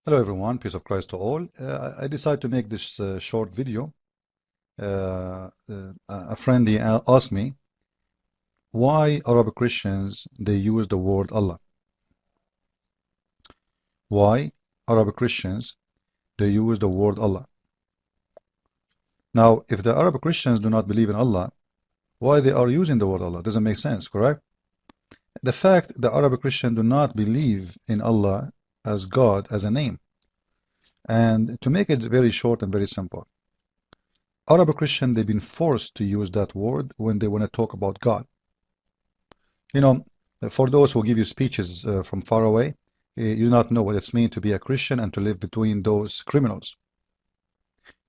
Hello everyone, peace of Christ to all. I decided to make this short video. A friend asked me why Arab Christians they use the word Allah. Why Arab Christians they use the word Allah. Now, if the Arab Christians do not believe in Allah, why they are using the word Allah? Doesn't make sense, correct? The fact the Arab Christians do not believe in Allah as God as a name. And to make it very short and very simple, Arab Christian they've been forced to use that word when they want to talk about God. You know, for those who give you speeches from far away, you do not know what it's mean to be a Christian and to live between those criminals.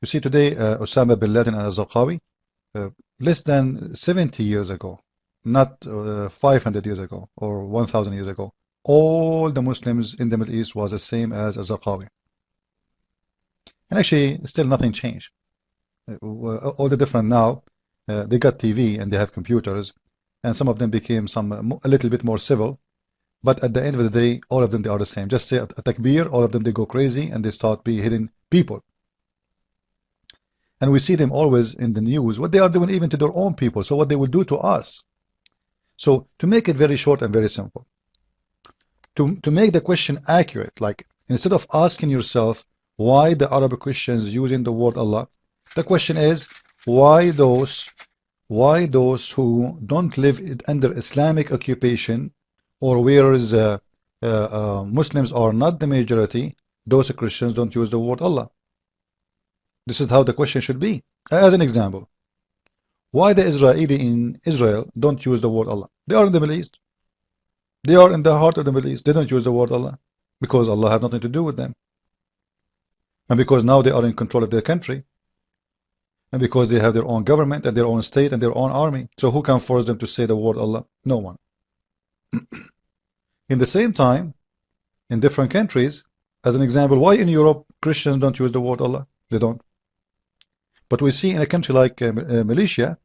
You see, today Osama bin Laden and al-Zarqawi, less than 70 years ago, not 500 years ago or 1,000 years ago, all the Muslims in the Middle East was the same as al-Zarqawi. And actually, still nothing changed. All the different now, they got TV and they have computers, and some of them became a little bit more civil. But at the end of the day, all of them they are the same. Just say a takbir, all of them they go crazy and they start hitting people. And we see them always in the news, what they are doing even to their own people. So what they will do to us. So to make it very short and very simple, to make the question accurate, like instead of asking yourself why the Arab Christians using the word Allah, the question is why those who don't live under Islamic occupation or whereas Muslims are not the majority, those Christians don't use the word Allah. This is how the question should be. As an example, why the Israeli in Israel don't use the word Allah? They are in the Middle East. They are in the heart of the Middle East. They don't use the word Allah because Allah has nothing to do with them. And because now they are in control of their country. And because they have their own government and their own state and their own army. So who can force them to say the word Allah? No one. In the same time, in different countries, as an example, why in Europe Christians don't use the word Allah? They don't. But we see in a country like Malaysia,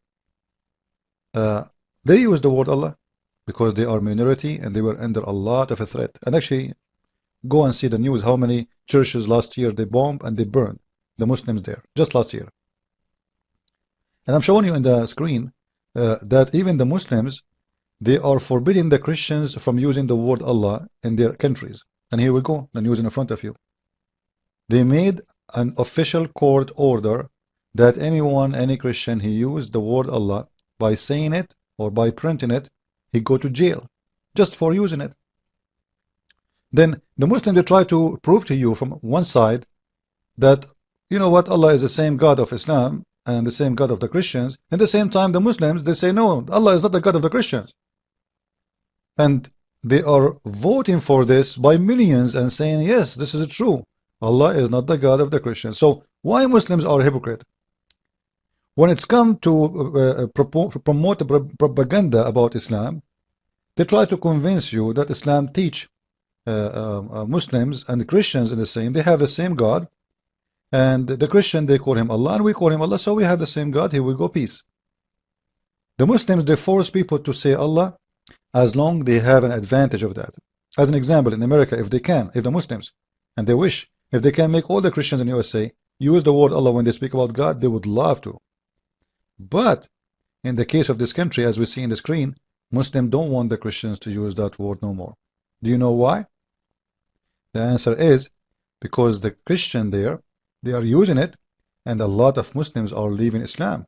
they use the word Allah because they are minority and they were under a lot of a threat. And actually, go and see the news, how many churches last year they bombed and they burned, the Muslims there, just last year. And I'm showing you in the screen that even the Muslims, they are forbidding the Christians from using the word Allah in their countries. And here we go, the news in front of you. They made an official court order that any Christian, he used the word Allah by saying it or by printing it, he go to jail just for using it. Then the Muslims, they try to prove to you from one side that, you know what, Allah is the same God of Islam and the same God of the Christians. At the same time, the Muslims, they say, no, Allah is not the God of the Christians. And they are voting for this by millions and saying, yes, this is true. Allah is not the God of the Christians. So why Muslims are hypocrite? When it's come to promote propaganda about Islam, they try to convince you that Islam teach Muslims and the Christians in the same. They have the same God. And the Christian, they call him Allah, and we call him Allah, so we have the same God. Here we go, peace. The Muslims, they force people to say Allah as long they have an advantage of that. As an example, in America, if the Muslims, and they wish, if they can make all the Christians in USA use the word Allah when they speak about God, they would love to. But in the case of this country, as we see in the screen, Muslims don't want the Christians to use that word no more. Do you know why? The answer is because the Christian there, they are using it, and a lot of Muslims are leaving Islam.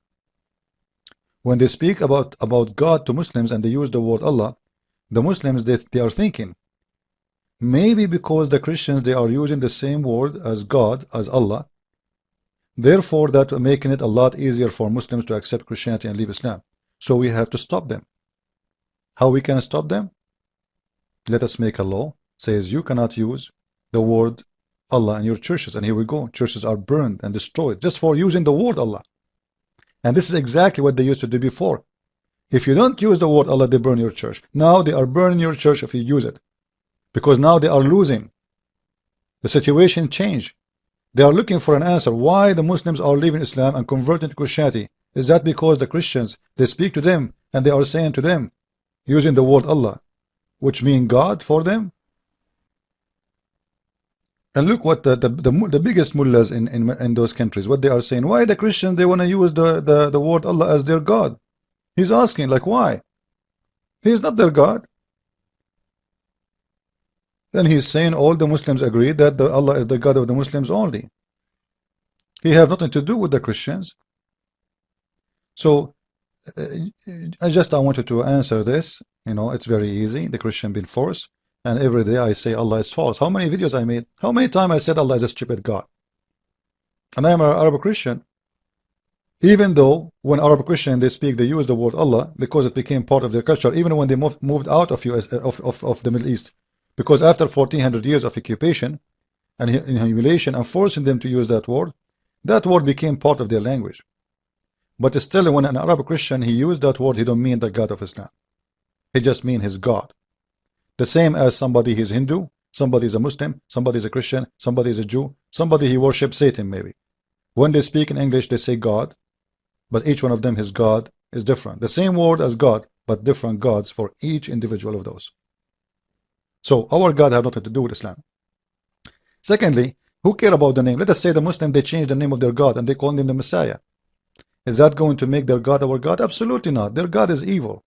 When they speak about God to Muslims and they use the word Allah, the Muslims, they are thinking, maybe because the Christians, they are using the same word as God, as Allah, therefore that making it a lot easier for Muslims to accept Christianity and leave Islam. So we have to stop them. How we can stop them? Let us make a law, says you cannot use the word Allah in your churches. And here we go. Churches are burned and destroyed just for using the word Allah. And this is exactly what they used to do before. If you don't use the word Allah, they burn your church. Now they are burning your church if you use it. Because now they are losing. The situation changed. They are looking for an answer. Why the Muslims are leaving Islam and converting to Christianity? Is that because the Christians, they speak to them and they are saying to them, using the word Allah, which means God for them? And look what the biggest mullahs in those countries, what they are saying. Why the Christians, they want to use the word Allah as their God? He's asking, like, why? He's not their God. And he's saying all the Muslims agree that Allah is the God of the Muslims only. He have nothing to do with the Christians. So I wanted to answer this. It's very easy. The Christian been forced, and every day I say Allah is false. How many videos I made? How many times I said Allah is a stupid God? And I am an Arab Christian. Even though when Arab Christian they speak, they use the word Allah because it became part of their culture. Even when they moved out of the Middle East, because after 1400 years of occupation and humiliation and forcing them to use that word became part of their language. But still, when an Arab Christian he used that word, he don't mean the God of Islam. He just mean his God. The same as somebody is Hindu, somebody is a Muslim, somebody is a Christian, somebody is a Jew, somebody he worships Satan maybe. When they speak in English, they say God, but each one of them, his God is different. The same word as God, but different gods for each individual of those. So our God have nothing to do with Islam. Secondly, who care about the name? Let us say the Muslim, they change the name of their God and they call him the Messiah. Is that going to make their God our God? Absolutely not. Their God is evil.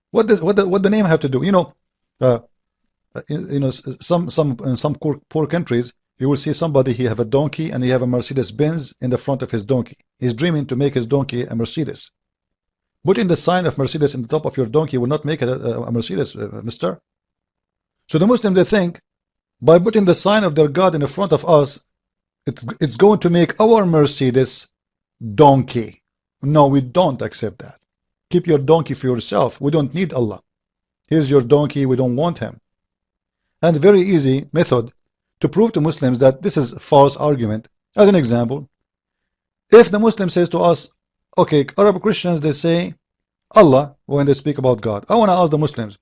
What the name have to do? Some in some poor countries, you will see somebody, he have a donkey and he have a Mercedes Benz in the front of his donkey. He's dreaming to make his donkey a Mercedes. Putting the sign of Mercedes in the top of your donkey will not make it a Mercedes, mister. So the Muslims, they think by putting the sign of their God in the front of us, it's going to make our Mercedes donkey. No, we don't accept that. Keep your donkey for yourself. We don't need Allah. Here's your donkey. We don't want him. And very easy method to prove to Muslims that this is a false argument. As an example, if the Muslim says to us, okay, Arab Christians, they say Allah when they speak about God. I want to ask the Muslims,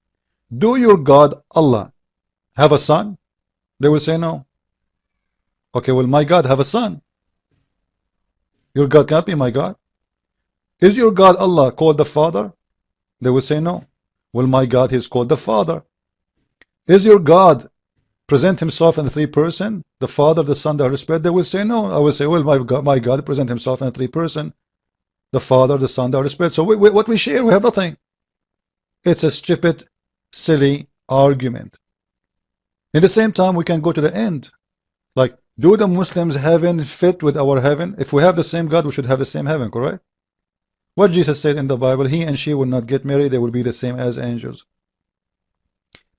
do your God Allah have a son? They will say no. Okay, well, my God have a son. Your God can't be my God. Is your God Allah called the Father? They will say no. Well, my God is called the Father. Is your God present himself in the three person, the Father, the Son, the Holy Spirit? They will say no. I will say, well, my God present himself in the three person, the Father, the Son, the Holy Spirit. So what we share, we have nothing. It's a stupid, silly argument. In the same time, we can go to the end. Like, do the Muslims' heaven fit with our heaven? If we have the same God, we should have the same heaven, correct? What Jesus said in the Bible, he and she will not get married, they will be the same as angels.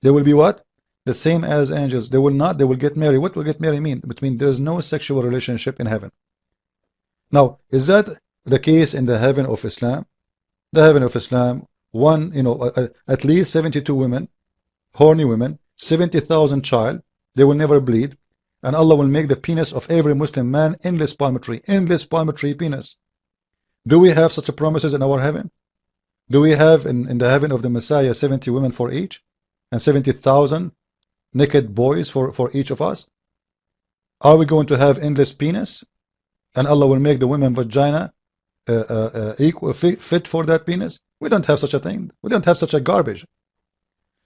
They will be what? The same as angels. They will not, they will get married. What will get married mean? It means there is no sexual relationship in heaven. Now, is that the case in the heaven of Islam? The heaven of Islam, at least 72 women, horny women, 70,000 child, they will never bleed, and Allah will make the penis of every Muslim man endless palm tree penis. Do we have such a promises in our heaven? Do we have in the heaven of the Messiah 70 women for each and 70,000 naked boys for each of us? Are we going to have endless penis and Allah will make the women vagina fit for that penis? We don't have such a thing. We don't have such a garbage.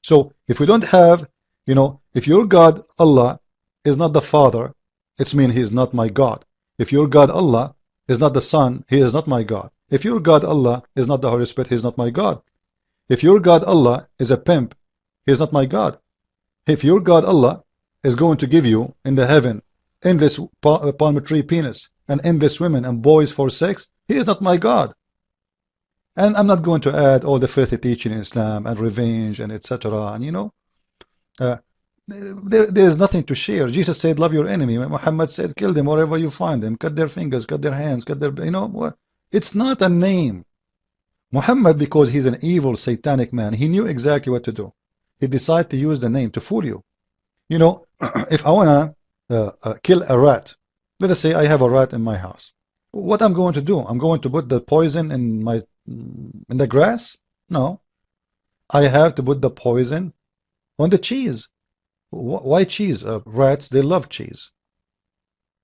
So if we don't have, if your God Allah is not the Father, it means he is not my God. If your God Allah is not the Son, he is not my God. If your God Allah is not the Holy Spirit, he is not my God. If your God Allah is a pimp, he is not my God. If your God Allah is going to give you in the heaven endless palm tree penis and endless women and boys for sex, he is not my God. And I'm not going to add all the filthy teaching in Islam and revenge and etc. And there is nothing to share. Jesus said, love your enemy. Muhammad said, kill them wherever you find them. Cut their fingers, cut their hands, cut their, it's not a name. Muhammad, because he's an evil, satanic man, he knew exactly what to do. He decided to use the name to fool you. If I want to kill a rat, let us say I have a rat in my house. What I'm going to do? I'm going to put the poison in the grass? No. I have to put the poison on the cheese. Why cheese? Rats, they love cheese.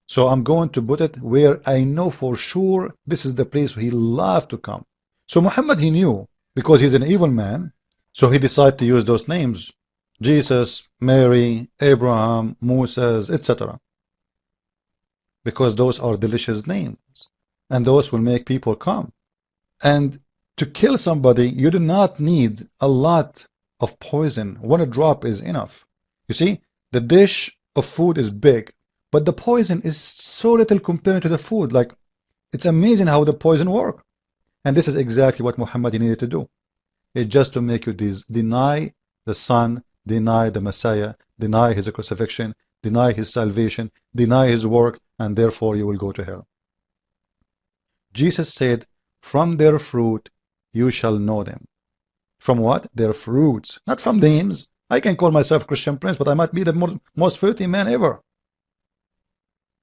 So I'm going to put it where I know for sure this is the place where he loved to come. So Muhammad, he knew, because he's an evil man, so he decided to use those names. Jesus, Mary, Abraham, Moses, etc. because those are delicious names, and those will make people come. And to kill somebody, you do not need a lot of poison. One drop is enough. You see, the dish of food is big, but the poison is so little compared to the food. Like, it's amazing how the poison works. And this is exactly what Muhammad needed to do. It's just to make you deny the Son, deny the Messiah, deny his crucifixion, deny his salvation, deny his work, and therefore you will go to hell. Jesus said, from their fruit you shall know them. From what? Their fruits, not from names. I can call myself Christian Prince, but I might be the most filthy man ever.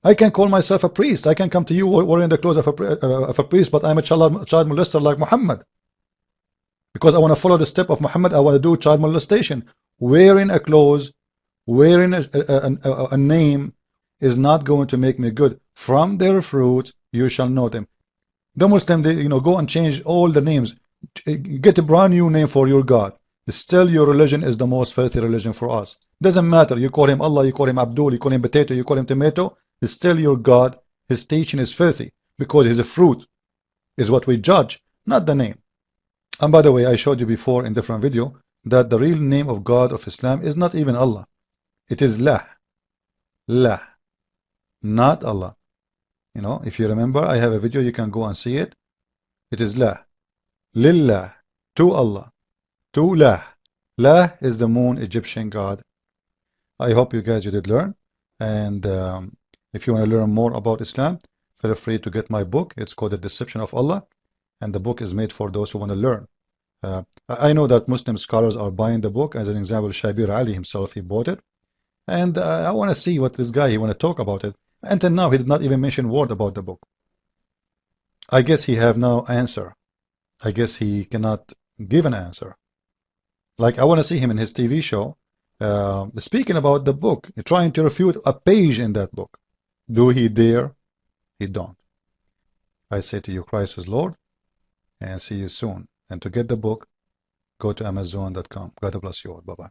I can call myself a priest. I can come to you wearing the clothes of a priest, but I'm a child molester like Muhammad. Because I want to follow the step of Muhammad, I want to do child molestation. Wearing a clothes, wearing a name is not going to make me good. From their fruits you shall know them. The Muslim, they, go and change all the names. Get a brand new name for your God. Still, your religion is the most filthy religion for us. Doesn't matter. You call him Allah, you call him Abdul, you call him potato, you call him tomato. Still, your God, his teaching is filthy because his fruit is what we judge, not the name. And by the way, I showed you before in different video that the real name of God of Islam is not even Allah. It is Lah. Lah. Not Allah. If you remember, I have a video, you can go and see it. It is Lah. Lillah. To Allah. To Lah. Lah is the moon Egyptian god. I hope you did learn. And if you want to learn more about Islam, feel free to get my book. It's called The Deception of Allah. And the book is made for those who want to learn. I know that Muslim scholars are buying the book. As an example, Shabir Ali himself, he bought it. And I want to see what this guy, he want to talk about it. Until now, he did not even mention a word about the book. I guess he have no answer. I guess he cannot give an answer. Like, I want to see him in his TV show speaking about the book, trying to refute a page in that book. Do he dare? He don't. I say to you, Christ is Lord, and see you soon. And to get the book, go to Amazon.com. God bless you all. Bye-bye.